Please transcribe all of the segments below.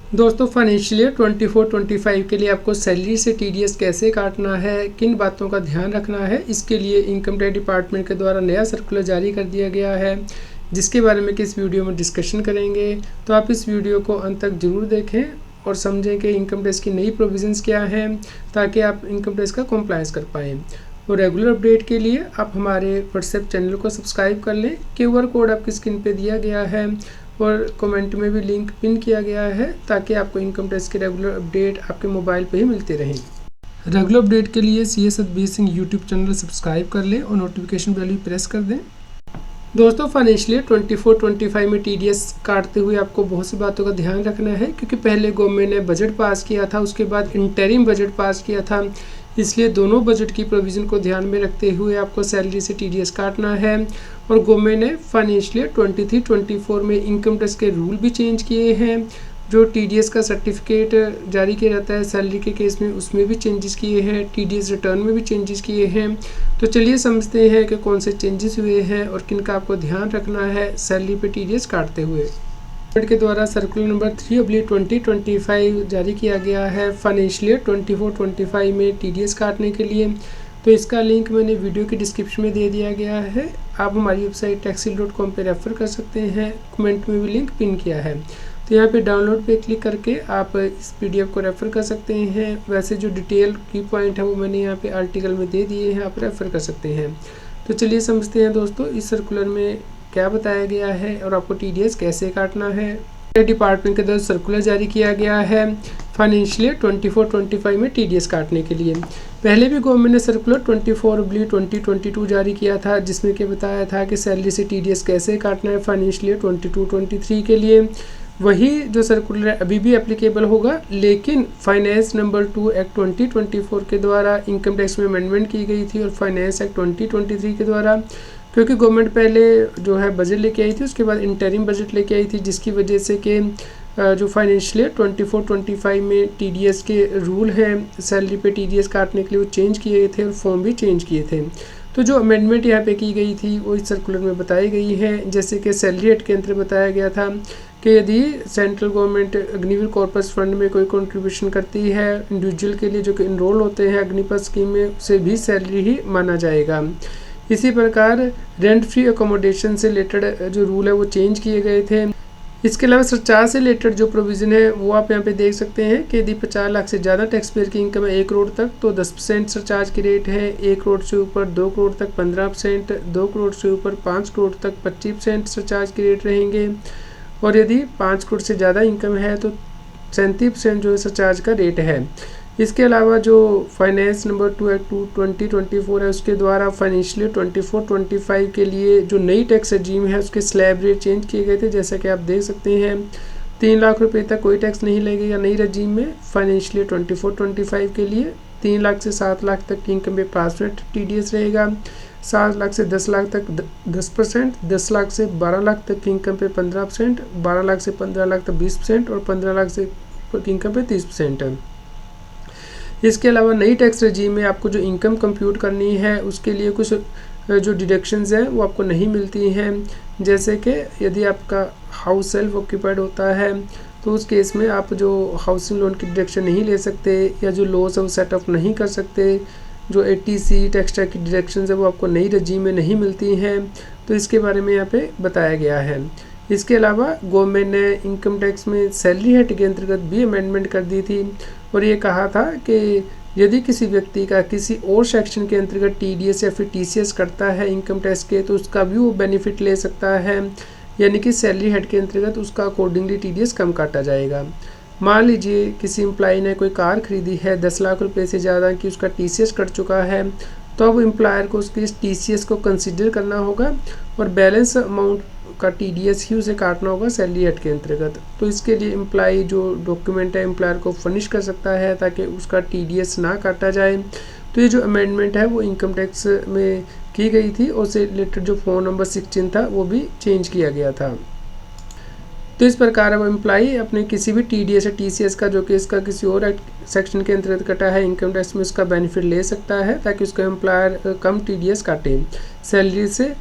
दोस्तों financial year 24-25 के लिए आपको सैलरी से टीडीएस कैसे काटना है, किन बातों का ध्यान रखना है, इसके लिए इनकम टैक्स डिपार्टमेंट के द्वारा नया सर्कुलर जारी कर दिया गया है, जिसके बारे में इस वीडियो में डिस्कशन करेंगे। तो आप इस वीडियो को अंत तक ज़रूर देखें और समझें कि इनकम टैक्स की नई प्रोविजंस क्या हैं, ताकि आप इनकम टैक्स का कंप्लायंस कर पाएँ। और रेगुलर अपडेट के लिए आप हमारे व्हाट्सएप चैनल को सब्सक्राइब कर लें। QR कोड आपकी स्क्रीन पे दिया गया है और कमेंट में भी लिंक पिन किया गया है, ताकि आपको इनकम टैक्स के रेगुलर अपडेट आपके मोबाइल पे ही मिलते रहें। रेगुलर अपडेट के लिए CA Satbir Singh YouTube channel subscribe कर लें और नोटिफिकेशन बेल भी प्रेस कर दें। दोस्तों फाइनेंशियल ईयर 24-25 में TDS काटते हुए आपको बहुत सी बातों का ध्यान रखना है, क्योंकि पहले गवर्नमेंट ने बजट पास किया था, उसके बाद इंटरिम बजट पास किया था। इसलिए दोनों बजट की प्रोविज़न को ध्यान में रखते हुए आपको सैलरी से TDS काटना है। और गवर्नमेंट ने फाइनेंशियल ईयर 23-24 में इनकम टैक्स के रूल भी चेंज किए हैं। जो TDS का सर्टिफिकेट जारी किया जाता है सैलरी के केस में, उसमें भी चेंजेस किए हैं। TDS रिटर्न में भी चेंजेस किए हैं। तो चलिए समझते हैं कि कौन से चेंजेस हुए हैं और किन का आपको ध्यान रखना है सैलरी पे TDS काटते हुए। गवर्नमेंट के द्वारा सर्कुलर नंबर 3/2025 जारी किया गया है फाइनेंशियल ईयर 24-25 में TDS काटने के लिए। तो इसका लिंक मैंने वीडियो के डिस्क्रिप्शन में दे दिया गया है। आप हमारी वेबसाइट taxil.com पे रेफ़र कर सकते हैं। कमेंट में भी लिंक पिन किया है। तो यहाँ पे डाउनलोड पे क्लिक करके आप इस PDF को रेफ़र कर सकते हैं। वैसे जो डिटेल की पॉइंट है वो मैंने यहाँ पे आर्टिकल में दे दिए हैं, आप रेफ़र कर सकते हैं। तो चलिए समझते हैं दोस्तों इस सर्कुलर में क्या बताया गया है और आपको TDS कैसे काटना है। डिपार्टमेंट के द्वारा सर्कुलर जारी किया गया है फाइनेंशियल ईयर 24-25 में TDS काटने के लिए। पहले भी गवर्नमेंट ने सर्कुलर 24/2022 जारी किया था, जिसमें कि बताया था कि सैलरी से TDS कैसे काटना है फाइनेंशियल ईयर 22-23 के लिए। वही जो सर्कुलर अभी भी एप्लीकेबल होगा, लेकिन फाइनेंस नंबर 2 एक्ट 2024 के द्वारा इनकम टैक्स में अमेंडमेंट की गई थी और फाइनेंस एक्ट 2023 के द्वारा, क्योंकि गवर्नमेंट पहले जो है बजट लेके आई थी, उसके बाद इंटरिम बजट लेके आई थी, जिसकी वजह से कि जो फाइनेंशियल ईयर 24-25 में TDS के रूल हैं सैलरी पे TDS काटने के लिए वो चेंज किए थे और फॉर्म भी चेंज किए थे। तो जो अमेंडमेंट यहाँ पे की गई थी वो इस सर्कुलर में बताई गई है। जैसे कि सैलरी एक्ट के अंतर्गत बताया गया था कि यदि central government Agniveer corpus fund में कोई कंट्रीब्यूशन करती है इंडिविजुअल के लिए जो कि इनरोल होते हैं अग्निपथ स्कीम में, उसे भी सैलरी ही माना जाएगा। इसी प्रकार रेंट फ्री अकोमोडेशन से रिलेटेड जो रूल है वो चेंज किए गए थे। इसके अलावा सरचार्ज से रिलेटेड जो प्रोविज़न है वो आप यहाँ पे देख सकते हैं कि यदि 50 लाख से ज़्यादा टैक्स पेयर की इनकम है 1 करोड़ तक, तो 10% सरचार्ज की रेट है। 1 करोड़ से ऊपर 2 करोड़ तक 15%, 2 करोड़ से ऊपर 5 करोड़ तक 25% सरचार्ज की रेट रहेंगे। और यदि 5 करोड़ से ज़्यादा इनकम है तो 37% जो है सरचार्ज का रेट है। इसके अलावा जो फाइनेंस नंबर 2 एक्ट 2024 है, उसके द्वारा फाइनेंशियल ईयर 24-25 के लिए जो नई टैक्स रजीम है उसके स्लैब रेट चेंज किए गए थे। जैसा कि आप देख सकते हैं 3 लाख रुपए तक कोई टैक्स नहीं लगेगा नई रजीम में। फाइनेंशियल ईयर 24-25 के लिए 3 लाख से 7 लाख तक की इनकम पे 5% TDS रहेगा। 7 लाख से 10 लाख तक 10%, 10 लाख से 12 लाख तक की इनकम पे 15%, 12 लाख से 15 लाख तक 20% और 15 लाख से की इनकम पे 30% है। इसके अलावा नई टैक्स रजीम में आपको जो इनकम कंप्यूट करनी है उसके लिए कुछ जो डिडक्शंस हैं वो आपको नहीं मिलती हैं। जैसे कि यदि आपका हाउस सेल्फ ऑक्यूपाइड होता है तो उस केस में आप जो हाउसिंग लोन की डिडक्शन नहीं ले सकते, या जो लॉस है वो सेट ऑफ नहीं कर सकते। जो 80C एक्स्ट्रा की डिडक्शंस है वो आपको नई रजीम में नहीं मिलती हैं। तो इसके बारे में यहाँ पे बताया गया है। इसके अलावा गवर्नमेंट ने इनकम टैक्स में सैलरी हेड के अंतर्गत भी अमेंडमेंट कर दी थी और ये कहा था कि यदि किसी व्यक्ति का किसी और सेक्शन के अंतर्गत TDS या फिर TCS करता है इनकम टैक्स के, तो उसका भी वो बेनिफिट ले सकता है, यानी कि सैलरी हेड के अंतर्गत उसका अकॉर्डिंगली TDS कम काटा जाएगा। मान लीजिए किसी एम्प्लॉय ने कोई कार खरीदी है 10 लाख रुपए से ज़्यादा की, उसका TCS कट चुका है, तो अब एम्प्लॉयर को उसकी TCS को कंसिडर करना होगा और बैलेंस अमाउंट का TDS ही उसे काटना होगा सैलरी हेड के अंतर्गत। तो इसके लिए एम्प्लॉय जो डॉक्यूमेंट है एम्प्लॉयर को फर्निश कर सकता है ताकि उसका TDS ना काटा जाए। तो ये जो अमेंडमेंट है वो इनकम टैक्स में की गई थी और उससे रिलेटेड जो फॉर्म नंबर 16 था वो भी चेंज किया गया था। तो इस प्रकार अब एम्प्लॉई अपने किसी भी TDS या TCS का जो कि इसका किसी और सेक्शन के अंतर्गत कटा है इनकम टैक्स में, उसका बेनिफिट ले सकता है ताकि उसका एम्प्लॉयर कम TDS काटे सैलरी से,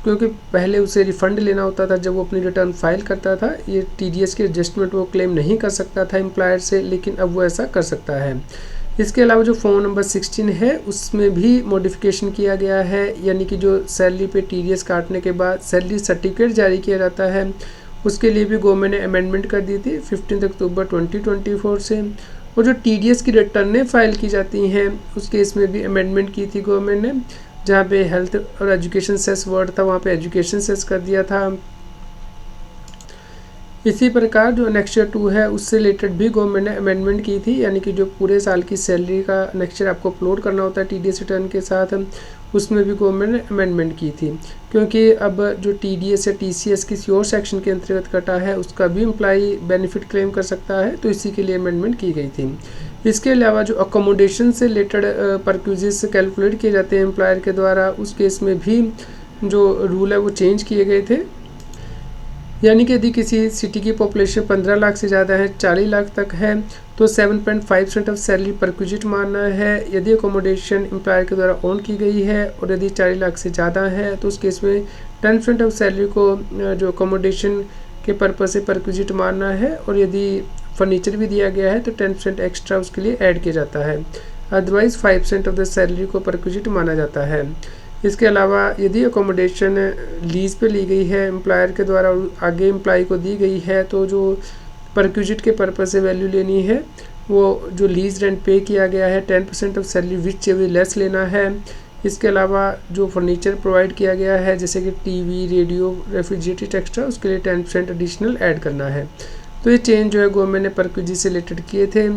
क्योंकि पहले उसे रिफ़ंड लेना होता था जब वो अपनी रिटर्न फाइल करता था। ये टीडीएस की एडजस्टमेंट वो क्लेम नहीं कर सकता था एम्प्लॉयर से, लेकिन अब वो ऐसा कर सकता है। इसके अलावा जो फॉर्म नंबर 16 है उसमें भी मॉडिफिकेशन किया गया है, यानी कि जो सैलरी पे टीडीएस काटने के बाद सैलरी सर्टिफिकेट जारी किया जाता है, उसके लिए भी गवर्नमेंट ने अमेंडमेंट कर दी थी 15 अक्टूबर 2024 से। और जो टीडीएस की रिटर्नें फाइल की जाती हैं उस केस में भी अमेंडमेंट की थी गवर्नमेंट ने। जहाँ पे हेल्थ और एजुकेशन सेस वर्ड था वहाँ पे एजुकेशन सेस कर दिया था। इसी प्रकार जो एनेक्चर 2 है उससे रिलेटेड भी गवर्नमेंट ने अमेंडमेंट की थी, यानी कि जो पूरे साल की सैलरी का एनेक्चर आपको अपलोड करना होता है टीडीएस रिटर्न के साथ, उसमें भी गवर्नमेंट ने अमेंडमेंट की थी। क्योंकि अब जो टीडीएस या टीसीएस किसी और सेक्शन के अंतर्गत कटा है उसका भी एम्प्लॉई बेनिफिट क्लेम कर सकता है, तो इसी के लिए अमेंडमेंट की गई थी। इसके अलावा जो अकोमोडेशन से रिलेटेड परक्यूजेस कैलकुलेट किए जाते हैं एम्प्लॉयर के द्वारा, उस केस में भी जो रूल है वो चेंज किए गए थे। यानी कि यदि किसी सिटी की पॉपुलेशन 15 लाख से ज़्यादा है, 40 लाख तक है, तो 7.5% ऑफ सैलरी परक्यूजिट मानना है यदि अकोमोडेशन एम्प्लॉयर के द्वारा ओन की गई है। और यदि 40 लाख से ज़्यादा है तो उस केस में 10% ऑफ सैलरी को जो अकोमोडेशन के पर्पज़ से परक्यूजिट मानना है। और यदि फर्नीचर भी दिया गया है तो 10% एक्स्ट्रा उसके लिए ऐड किया जाता है। अदरवाइज़ 5% ऑफ द सैलरी को परक्यूजिट माना जाता है। इसके अलावा यदि अकोमोडेशन लीज़ पे ली गई है एम्प्लॉयर के द्वारा और आगे एम्प्लॉय को दी गई है, तो जो परक्यूजिट के पर्पज़ से वैल्यू लेनी है वो जो लीज़ रेंट पे किया गया है 10% ऑफ सैलरी विच भी लेस लेना है। इसके अलावा जो फर्नीचर प्रोवाइड किया गया है जैसे कि टीवी, रेडियो, रेफ्रिजरेटर एक्स्ट्रा, उसके लिए 10% एडिशनल ऐड करना है। तो ये चेंज जो है गवर्नमेंट ने परक्यूजिट से रिलेटेड किए थे।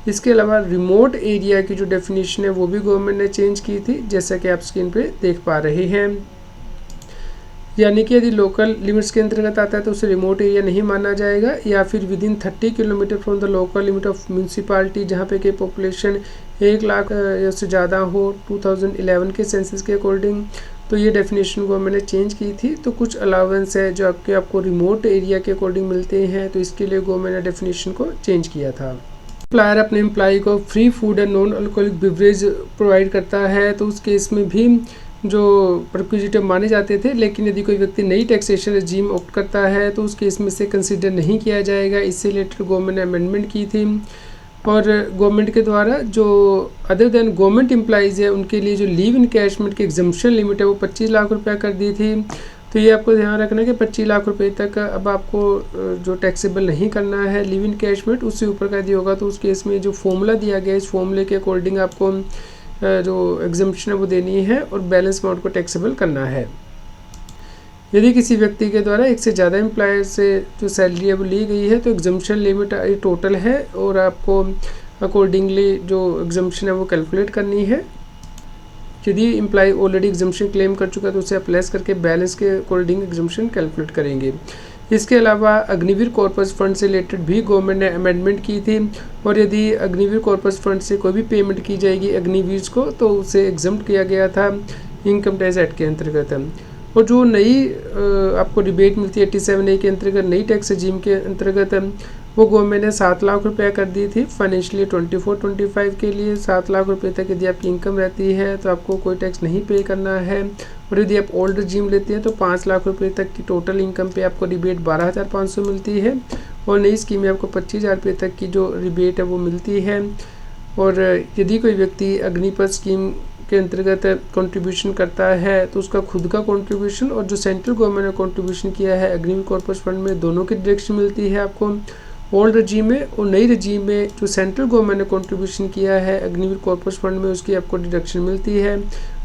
इसके अलावा रिमोट एरिया की जो डेफिनेशन है वो भी गवर्नमेंट ने चेंज की थी, जैसा कि आप स्क्रीन पे देख पा रहे हैं। यानी कि यदि लोकल लिमिट्स के अंतर्गत आता है तो उसे रिमोट एरिया नहीं माना जाएगा, या फिर with in 30 kilometre from the local limit of municipality, जहाँ पे कि पॉपुलेशन 1 लाख या से ज़्यादा हो 2011 के सेंसस के अकॉर्डिंग। तो ये डेफिनेशन गवर्नमेंट ने चेंज की थी। तो कुछ अलावेंस है जो आपको रिमोट एरिया के अकॉर्डिंग मिलते हैं, तो इसके लिए गवर्नमेंट ने डेफिनेशन को चेंज किया था। एम्प्लॉयर अपने एम्प्लॉय को free food and non alcoholic beverage provide करता है, तो उस केस में भी जो परक्यूजिटिव माने जाते थे, लेकिन यदि कोई व्यक्ति नई टैक्सेशन रजीम ऑप्ट करता है तो उस केस में से कंसीडर नहीं किया जाएगा। इससे रिलेटेड गवर्नमेंट ने अमेंडमेंट की थी। और गवर्नमेंट के द्वारा जो अदर देन गवर्नमेंट एम्प्लॉइज़ है उनके लिए जो लीव इनकैशमेंट की एग्जम्पशन लिमिट है वो 25 लाख रुपया कर दी थी। तो ये आपको ध्यान रखना है कि 25 लाख रुपए तक अब आपको जो टैक्सेबल नहीं करना है लीव इनकैशमेंट, उससे ऊपर का यदि होगा तो उस केस में जो फॉर्मूला दिया गया है इस फॉर्मूले के अकॉर्डिंग आपको जो एग्जम्पशन है वो देनी है और बैलेंस अमाउंट को टैक्सेबल करना है। यदि किसी व्यक्ति के द्वारा एक से ज़्यादा एम्प्लॉयर से जो सैलरी है वो ली गई है तो एग्जम्पशन लिमिट टोटल है और आपको अकॉर्डिंगली जो एग्जम्पशन है वो कैलकुलेट करनी है। यदि एम्प्लॉय ऑलरेडी एग्जम्पशन क्लेम कर चुका है तो उसे आप लेस करके बैलेंस के अकॉर्डिंग एग्जम्पशन कैलकुलेट करेंगे। इसके अलावा अग्निवीर कॉर्पस फंड से रिलेटेड भी गवर्नमेंट ने अमेंडमेंट की थी। और यदि अग्निवीर कॉर्पस फंड से कोई भी पेमेंट की जाएगी अग्निवीर को तो उसे एग्जम्प्ट किया गया था इनकम टैक्स एक्ट के अंतर्गत। और जो नई आपको रिबेट मिलती है 87A के अंतर्गत नई टैक्स रजीम के अंतर्गत वो गवर्नमेंट ने 7 लाख रुपया कर दी थी फाइनेंशियली 24-25 के लिए। 7 लाख रुपये तक यदि आपकी इनकम रहती है तो आपको कोई टैक्स नहीं पे करना है। और यदि आप ओल्ड रजीम लेते हैं तो 5 लाख रुपये तक की टोटल इनकम पे आपको रिबेट 12,500 मिलती है। और नई स्कीम में आपको 25,000 रुपये तक की जो रिबेट है वो मिलती है। और यदि कोई व्यक्ति अग्निपथ स्कीम के अंतर्गत कंट्रीब्यूशन करता है तो उसका खुद का कंट्रीब्यूशन और जो सेंट्रल गवर्नमेंट ने कंट्रीब्यूशन किया है अग्निवीर कॉर्पस फंड में, दोनों की डिडक्शन मिलती है आपको ओल्ड रजीम में। और नई रजीम में जो सेंट्रल गवर्नमेंट ने कंट्रीब्यूशन किया है अग्निवीर कॉर्पस फंड में उसकी आपको डिडक्शन मिलती है।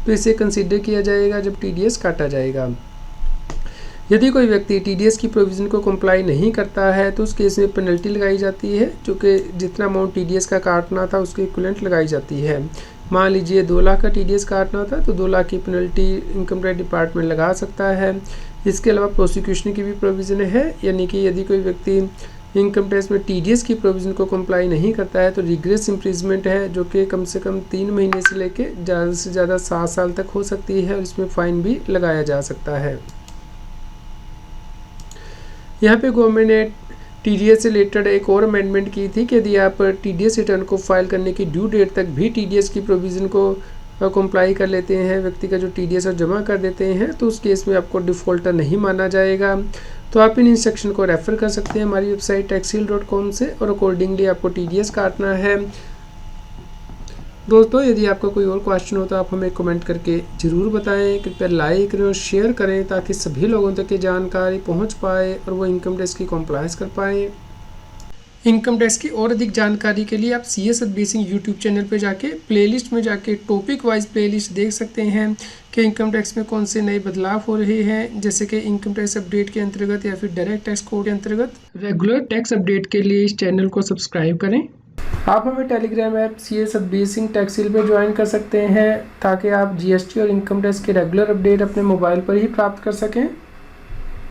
तो इसे कंसीडर किया जाएगा जब टीडीएस काटा जाएगा। यदि कोई व्यक्ति टीडीएस की प्रोविज़न को कंप्लाई नहीं करता है तो उस केस में पेनल्टी लगाई जाती है, जो कि जितना अमाउंट टीडीएस का काटना था उसके इक्विवेलेंट लगाई जाती है। मान लीजिए 2 लाख का टीडीएस काटना था तो 2 लाख की पेनल्टी इनकम टैक्स डिपार्टमेंट लगा सकता है। इसके अलावा प्रोसिक्यूशन की भी प्रोविज़न है, यानी कि यदि कोई व्यक्ति इनकम टैक्स में टीडीएस की प्रोविज़न को कंप्लाई नहीं करता है तो रिग्रेस इम्प्रिजमेंट है, जो कि कम से कम 3 महीने से लेके ज़्यादा से ज़्यादा 7 साल तक हो सकती है और इसमें फ़ाइन भी लगाया जा सकता है। यहाँ पे गवर्नमेंट ने टीडीएस से रिलेटेड एक और अमेंडमेंट की थी कि यदि आप टीडीएस रिटर्न को फाइल करने की ड्यू डेट तक भी टीडीएस की प्रोविज़न को कंप्लाई कर लेते हैं, व्यक्ति का जो TDS और जमा कर देते हैं, तो उस केस में आपको डिफ़ॉल्टर नहीं माना जाएगा। तो आप इन इंस्ट्रक्शन को रेफ़र कर सकते हैं हमारी वेबसाइट taxil.com से और अकॉर्डिंगली आपको TDS काटना है। दोस्तों, यदि आपका कोई और क्वेश्चन हो तो आप हमें कमेंट करके ज़रूर बताएं। कृपया लाइक करें और शेयर करें ताकि सभी लोगों तक ये जानकारी पहुंच पाए और वो इनकम टैक्स की कंप्लायंस कर पाएँ। इनकम टैक्स की और अधिक जानकारी के लिए आप CS Satbir Singh YouTube channel पे जाके प्लेलिस्ट में जाके टॉपिक वाइज प्लेलिस्ट देख सकते हैं कि इनकम टैक्स में कौन से नए बदलाव हो रहे हैं, जैसे कि इनकम टैक्स अपडेट के अंतर्गत या फिर डायरेक्ट टैक्स कोड के अंतर्गत। रेगुलर टैक्स अपडेट के लिए इस चैनल को सब्सक्राइब करें। आप हमें Telegram app CS Satbir Singh टैक्सिल पे ज्वाइन कर सकते हैं ताकि आप GST और इनकम टैक्स के रेगुलर अपडेट अपने मोबाइल पर ही प्राप्त कर सकें।